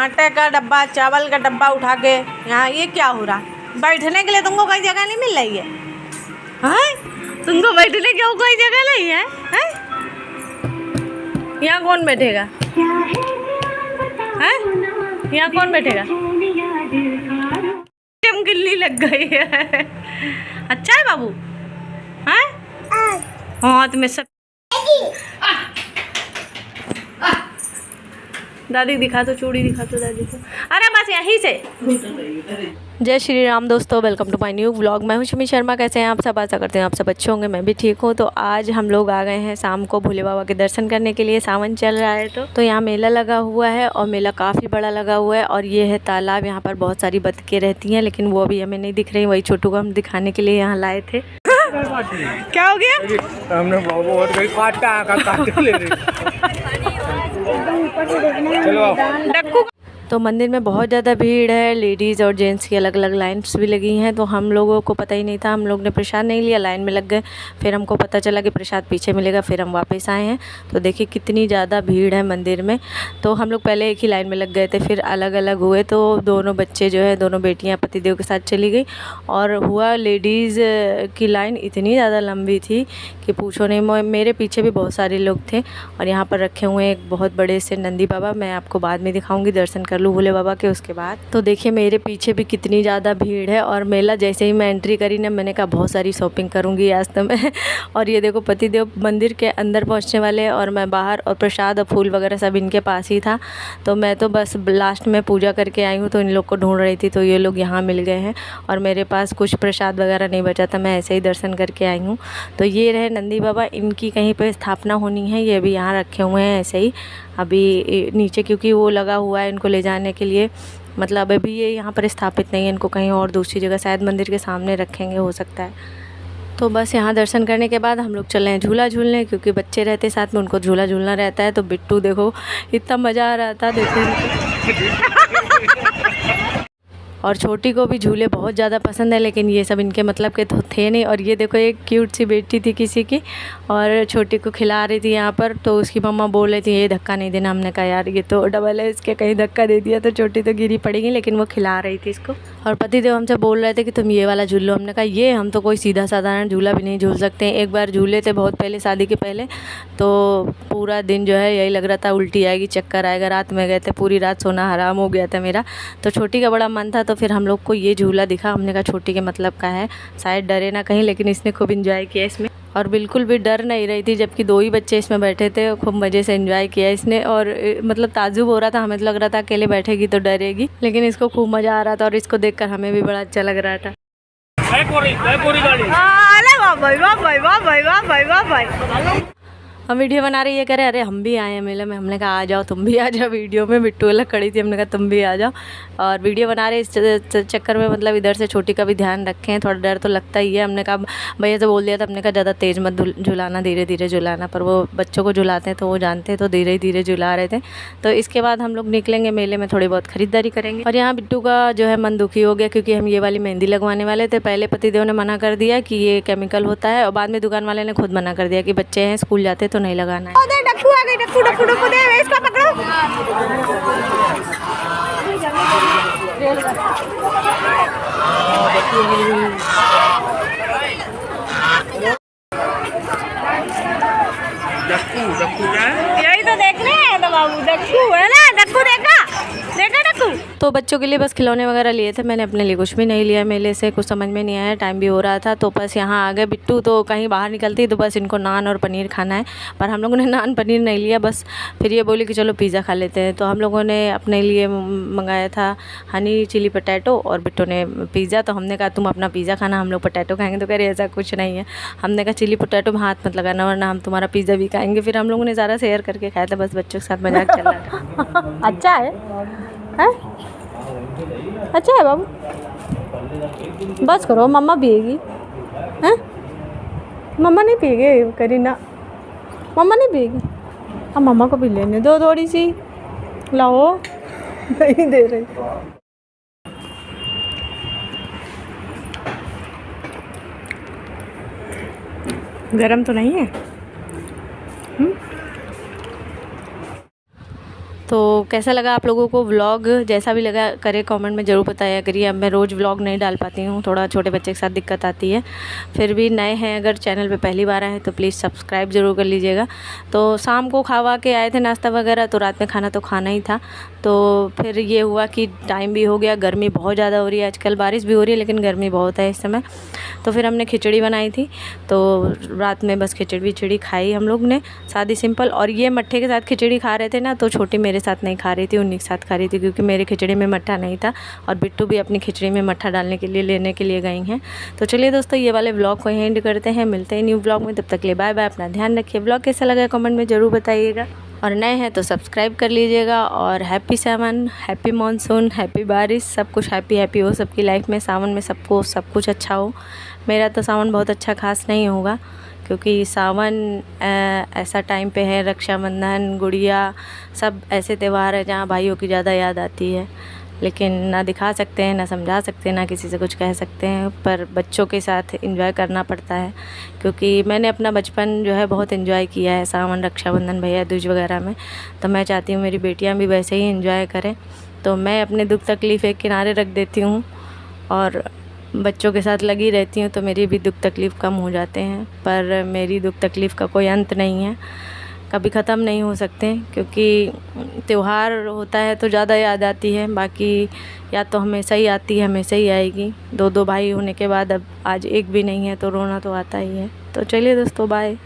आटे का डब्बा, चावल का डब्बा उठा के यहाँ, ये क्या हो रहा? बैठने के लिए तुमको कोई जगह नहीं मिल रही है? हैं? तुमको बैठने की कोई जगह नहीं है? हैं? यहाँ कौन बैठेगा? हैं? यहाँ कौन बैठेगा? गिल्ली लग गई है। अच्छा है बाबू? हैं? हाथ में सब। दादी दिखा दो, चूड़ी दिखा दो दादी को। अरे बस यहीं से। जय श्री राम दोस्तों, welcome to my new vlog. मैं हूं शमी शर्मा। कैसे हैं आप सब? आशा करते हैं आप सब अच्छे होंगे। मैं भी ठीक हूं। तो आज हम लोग आ गए हैं शाम को भोले बाबा के दर्शन करने के लिए। सावन चल रहा है तो यहाँ मेला लगा हुआ है और मेला काफ़ी बड़ा लगा हुआ है। और ये है तालाब, यहाँ पर बहुत सारी बतखें रहती हैं, लेकिन वो अभी हमें नहीं दिख रही। वही छोटू को हम दिखाने के लिए यहाँ लाए थे। क्या हो गया? हमने डक्कू। तो मंदिर में बहुत ज़्यादा भीड़ है, लेडीज़ और जेंट्स की अलग अलग लाइन्स भी लगी हैं। तो हम लोगों को पता ही नहीं था, हम लोग ने प्रसाद नहीं लिया, लाइन में लग गए। फिर हमको पता चला कि प्रसाद पीछे मिलेगा, फिर हम वापस आए हैं। तो देखिए कितनी ज़्यादा भीड़ है मंदिर में। तो हम लोग पहले एक ही लाइन में लग गए थे, फिर अलग अलग हुए। तो दोनों बच्चे जो है, दोनों बेटियाँ पतिदेव के साथ चली गई और हुआ लेडीज़ की लाइन इतनी ज़्यादा लंबी थी कि पूछो नहीं। मेरे पीछे भी बहुत सारे लोग थे और यहाँ पर रखे हुए एक बहुत बड़े से नंदी बाबा। मैं आपको बाद में दिखाऊंगी, दर्शन कर लूँ भोले बाबा के उसके बाद। तो देखिए मेरे पीछे भी कितनी ज़्यादा भीड़ है। और मेला जैसे ही मैं एंट्री करी ना, मैंने कहा बहुत सारी शॉपिंग करूँगी आज तो मैं। और ये देखो पतिदेव मंदिर के अंदर पहुँचने वाले और मैं बाहर, और प्रसाद और फूल वगैरह सब इनके पास ही था। तो मैं तो बस लास्ट में पूजा करके आई हूँ, तो इन लोग को ढूंढ रही थी। तो ये लोग यहाँ मिल गए हैं और मेरे पास कुछ प्रसाद वगैरह नहीं बचा था, मैं ऐसे ही दर्शन करके आई हूँ। तो ये रहे नंदी बाबा, इनकी कहीं पर स्थापना होनी है, ये भी यहाँ रखे हुए हैं ऐसे ही अभी नीचे, क्योंकि वो लगा हुआ है इनको ले जाने के लिए। मतलब अभी ये यहाँ पर स्थापित नहीं है, इनको कहीं और दूसरी जगह शायद मंदिर के सामने रखेंगे, हो सकता है। तो बस यहाँ दर्शन करने के बाद हम लोग चले हैं झूला झूलने, क्योंकि बच्चे रहते साथ में, उनको झूला झूलना रहता है। तो बिट्टू देखो इतना मज़ा आ रहा था देखो। और छोटी को भी झूले बहुत ज़्यादा पसंद है, लेकिन ये सब इनके मतलब के तो थे नहीं। और ये देखो एक क्यूट सी बेटी थी किसी की, और छोटी को खिला रही थी यहाँ पर। तो उसकी मम्मा बोल रही थी ये धक्का नहीं देना। हमने कहा यार ये तो डबल है, इसके कहीं धक्का दे दिया तो छोटी तो गिरी पड़ेगी, लेकिन वो खिला रही थी इसको। और पतिदेव हमसे बोल रहे थे कि तुम ये वाला झूल लो। हमने कहा ये हम तो कोई सीधा साधारण झूला भी नहीं झूल सकते हैं। एक बार झूले थे बहुत पहले, शादी के पहले, तो पूरा दिन जो है यही लग रहा था उल्टी आएगी, चक्कर आएगा। रात में गए थे, पूरी रात सोना हराम हो गया था मेरा। तो छोटी का बड़ा मन था, तो फिर हम लोग को ये झूला दिखा। हमने कहा छोटी के मतलब का है, शायद डरे ना कहीं, लेकिन इसने खूब एंजॉय किया इसमें और बिल्कुल भी डर नहीं रही थी। जबकि 2 ही बच्चे इसमें बैठे थे, खूब मज़े से एंजॉय किया इसने। और मतलब ताज्जुब हो रहा था, हमें तो लग रहा था अकेले बैठेगी तो डरेगी, लेकिन इसको खूब मज़ा आ रहा था और इसको देखकर हमें भी बड़ा अच्छा लग रहा था। हम वीडियो बना रही है, कह रहे अरे हम भी आए हैं मेले में। हमने कहा आ जाओ, तुम भी आ जाओ वीडियो में। बिट्टू अलग खड़ी थी, हमने कहा तुम भी आ जाओ। और वीडियो बना रहे इस चक्कर में मतलब इधर से छोटी का भी ध्यान रखें, थोड़ा डर तो लगता ही है। हमने कहा भैया से बोल दिया था, हमने कहा ज़्यादा तेज़ मत झुलाना, धीरे धीरे झुलाना। पर वो बच्चों को झुलाते हैं तो वो जानते हैं, तो धीरे धीरे झुला रहे थे। तो इसके बाद हम लोग निकलेंगे मेले में, थोड़ी बहुत खरीदारी करेंगे। और यहाँ बिट्टू का जो है मन दुखी हो गया, क्योंकि हम ये वाली मेहंदी लगवाने वाले थे। पहले पतिदेव ने मना कर दिया कि ये केमिकल होता है, और बाद में दुकान वाले ने खुद मना कर दिया कि बच्चे हैं, स्कूल जाते तो नहीं लगाना है। डक्कू आ गई, डक्कू डक्कू डक्कू दे, इसको पकड़ो। डक्कू डक्कू यही तो देख रहे हैं तो बाबू, डक्कू है ना, डक्कू देखा देखा डक्कू। तो बच्चों के लिए बस खिलौने वगैरह लिए थे, मैंने अपने लिए कुछ भी नहीं लिया मेले से। कुछ समझ में नहीं आया, टाइम भी हो रहा था, तो बस यहाँ आ गए। बिट्टू तो कहीं बाहर निकलती तो बस इनको नान और पनीर खाना है, पर हम लोगों ने नान पनीर नहीं लिया। बस फिर ये बोली कि चलो पिज़्ज़ा खा लेते हैं। तो हम लोगों ने अपने लिए मंगाया था हनी चिली पटैटो और बिट्टू ने पिज़्ज़ा। तो हमने कहा तुम अपना पिज़्ज़ा खाना, हम लोग पटैटो खाएंगे। तो कह रहे ऐसा कुछ नहीं है। हमने कहा चिली पटैटो में हाथ मत लगाना, वरना हम तुम्हारा पिज़्ज़ा भी खाएंगे। फिर हम लोगों ने ज़्यादा शेयर करके खाया था, बस बच्चों के साथ मजाक चल रहा था। अच्छा है, अच्छा है बाबू, बस करो, मम्मा पिएगी। हैं मम्मा नहीं पिएगी करीना, मम्मा नहीं पिएगी। अब मम्मा को भी लेने दो थोड़ी सी, लाओ। नहीं दे रही। गरम तो नहीं है? तो कैसा लगा आप लोगों को व्लॉग, जैसा भी लगा करे कमेंट में ज़रूर बताया करिए। अब मैं रोज़ व्लॉग नहीं डाल पाती हूँ, थोड़ा छोटे बच्चे के साथ दिक्कत आती है। फिर भी नए हैं अगर चैनल पे पहली बार आए हैं तो प्लीज़ सब्सक्राइब ज़रूर कर लीजिएगा। तो शाम को खावा के आए थे नाश्ता वगैरह, तो रात में खाना तो खाना ही था। तो फिर ये हुआ कि टाइम भी हो गया, गर्मी बहुत ज़्यादा हो रही है आजकल, बारिश भी हो रही है लेकिन गर्मी बहुत है इस समय। तो फिर हमने खिचड़ी बनाई थी, तो रात में बस खिचड़ी खाई हम लोग ने, सादी सिंपल। और ये मट्ठे के साथ खिचड़ी खा रहे थे ना, तो छोटी मेरे साथ नहीं खा रही थी, उन्हीं के साथ खा रही थी, क्योंकि मेरे खिचड़ी में मट्ठा नहीं था और बिट्टू भी अपनी खिचड़ी में मट्ठा डालने के लिए लेने के लिए गई हैं। तो चलिए दोस्तों, ये वाले व्लॉग को एंड करते हैं, मिलते हैं न्यू व्लॉग में। तब तक के लिए बाय बाय, अपना ध्यान रखिए। व्लॉग कैसा लगा कमेंट में ज़रूर बताइएगा, और नए हैं तो सब्सक्राइब कर लीजिएगा। और हैप्पी सावन, हैप्पी मानसून, हैप्पी बारिश, सब कुछ हैप्पी हो सबकी लाइफ में। सावन में सबको सब कुछ अच्छा हो। मेरा तो सावन बहुत अच्छा खास नहीं होगा, क्योंकि सावन ऐसा टाइम पे है, रक्षाबंधन, गुड़िया, सब ऐसे त्यौहार है जहाँ भाइयों की ज़्यादा याद आती है। लेकिन ना दिखा सकते हैं, ना समझा सकते हैं, ना किसी से कुछ कह सकते हैं, पर बच्चों के साथ एंजॉय करना पड़ता है। क्योंकि मैंने अपना बचपन जो है बहुत एंजॉय किया है सावन, रक्षाबंधन, भैया दूज वगैरह में। तो मैं चाहती हूँ मेरी बेटियाँ भी वैसे ही एंजॉय करें। तो मैं अपने दुख तकलीफ़ एक किनारे रख देती हूँ और बच्चों के साथ लगी रहती हूँ, तो मेरी भी दुख तकलीफ़ कम हो जाते हैं। पर मेरी दुख तकलीफ़ का कोई अंत नहीं है, कभी ख़त्म नहीं हो सकते, क्योंकि त्यौहार होता है तो ज़्यादा याद आती है। बाकी याद तो हमेशा ही आती है, हमेशा ही आएगी। दो भाई होने के बाद अब आज एक भी नहीं है तो रोना तो आता ही है। तो चलिए दोस्तों, बाय।